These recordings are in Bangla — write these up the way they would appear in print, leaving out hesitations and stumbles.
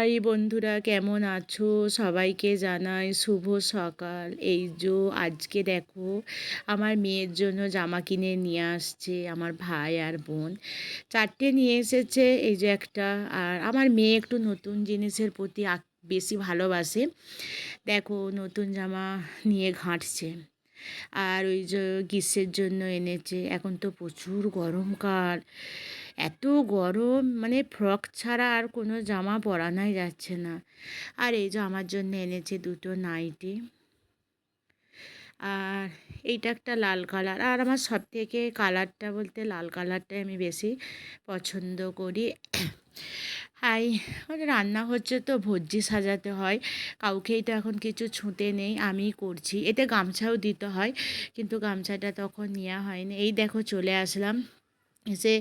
হাই বন্ধুরা, কেমন আছো? সবাইকে জানাই শুভ সকাল। এই যে আজকে দেখো আমার মেয়ের জন্য জামা কিনে নিয়ে আসছে আমার ভাই আর বোন। 4টে নিয়ে এসেছে, এই যে একটা। আর আমার মেয়ে একটু নতুন জিনিসের প্রতি বেশি ভালোবাসে। দেখো নতুন জামা নিয়ে ঘাঁটছে। আর ওই যে গ্রীষ্মের জন্য এনেছে। এখন তো প্রচুর গরমকাল, এত গরম, মানে ফ্রক ছাড়া আর কোনো জামা পরানোই যাচ্ছে না। আর এই যে আমার জন্য এনেছে দুটো নাইটি। আর এইটা একটা লাল কালার। আর আমার সব থেকে কালারটা বলতে লাল কালারটাই আমি বেশি পছন্দ করি। হাই, রান্না হচ্ছে তো ভোজ্জি সাজাতে হয়, কাউকেই তো এখন কিছু ছুঁতে নেই, আমিই করছি। এতে গামছাও দিতে হয়, কিন্তু গামছাটা তখন নেওয়া হয়নি। এই দেখো চলে আসলাম। এসে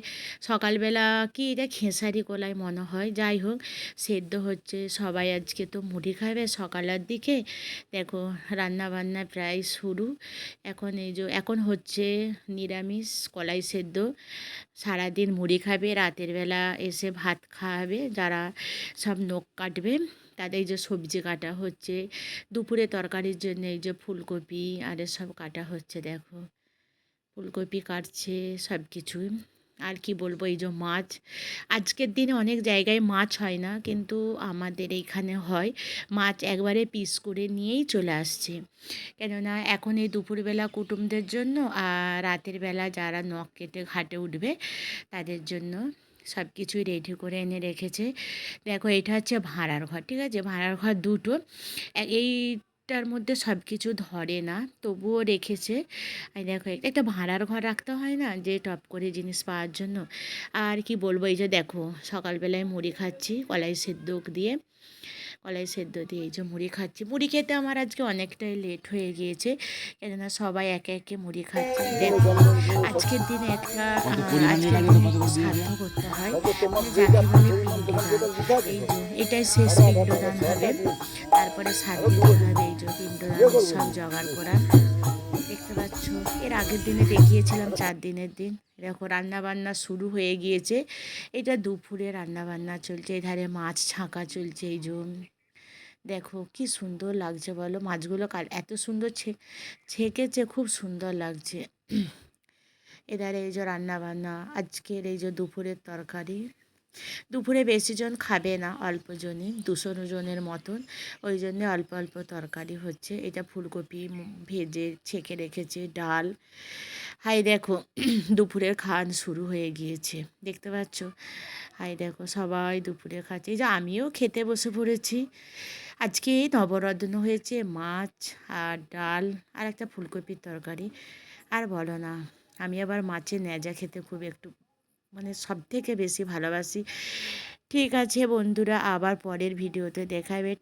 সকালবেলা কি এটা খেসারি কলাই মনে হয়, যাই হোক সেদ্ধ হচ্ছে। সবাই আজকে তো মুড়ি খাবে সকালের দিকে। দেখো রান্না বান্না প্রায় শুরু। এখন এই যে এখন হচ্ছে নিরামিষ কলাই সেদ্ধ। সারাদিন মুড়ি খাবে, রাতের বেলা এসে ভাত খাওয়াবে যারা সব নখ কাটবে তাদের। এই যে সবজি কাটা হচ্ছে দুপুরে তরকারির জন্য। এই যে ফুলকপি আর সব কাটা হচ্ছে, দেখো ফুলকপি কাটছে সব কিছুই। আর কি বলবো, এই যে মাছ, আজকের দিনে অনেক জায়গায় মাছ হয় না, কিন্তু আমাদের এইখানে হয়। মাছ একবারে পিস করে নিয়েই চলে আসছে, কেননা এখন এই দুপুরবেলা কুটুমদের জন্য আর রাতের বেলা যারা নখ কেটে ঘাটে উঠবে তাদের জন্য সব কিছুই রেডি করে এনে রেখেছে। দেখো এটা হচ্ছে ভাঁড়ার ঘর, ঠিক আছে, ভাঁড়ার ঘর দুটো। এইটার মধ্যে সব কিছু ধরে না, তবুও রেখেছে। আর দেখো একটা ভাঁড়ার ঘর রাখতে হয় না, যে টপ করে জিনিস পাওয়ার জন্য। আর কি বলবো, এই যে দেখো সকালবেলায় মুড়ি খাচ্ছি কলাই সেদ্ধ দিয়ে। কলাই সেদ্ধ দিয়ে এই যে মুড়ি খাচ্ছি। মুড়ি খেতে আমার আজকে অনেকটাই লেট হয়ে গিয়েছে, কেননা সবাই একে একে মুড়ি খাচ্ছে। দেখো আজকের দিনে একটা আজকের দিনে একটু শ্রাদ্ধ করতে হয়, মানে যাকে বলে পিণ্ডদান। এই যে এটাই শেষ পিণ্ডদান হবে, তারপরে সাত দিন হবে এই যে পিণ্ডদানের সব জোগাড় করা। দেখতে পাচ্ছ, এর আগের দিনে দেখিয়েছিলাম 4 দিনের দিন। দেখো রান্নাবান্না শুরু হয়ে গিয়েছে। এটা দুপুরে রান্নাবান্না চলছে, এধারে মাছ ছাঁকা চলছে। এই যে দেখো কি সুন্দর লাগছে বলো, মাছগুলো এত সুন্দর ছেঁকেছে, খুব সুন্দর লাগছে। এধারে এই যে রান্নাবান্না আজকের এই যে দুপুরের তরকারি। দুপুরে বেশি জন খাবে না, অল্প জনই, 200 জনের মতন, ওই জন্যে অল্প অল্প তরকারি হচ্ছে। এটা ফুলকপি ভেজে ছেঁকে রেখেছে, ডাল। হাই দেখো দুপুরের খাওয়ান শুরু হয়ে গিয়েছে, দেখতে পাচ্ছ। হাই দেখো সবাই দুপুরে খাচ্ছে, এই যে আমিও খেতে বসে পড়েছি। আজকে নবরত্ন হয়েছে, মাছ আর ডাল আর একটা ফুলকপির তরকারি। আর বলো না, আমি আবার মাছের ন্যাজা খেতে খুব একটু, মানে সব থেকে বেশি ভালোবাসি। ঠিক আছে বন্ধুরা, আবার পরের ভিডিওতে দেখা হবে।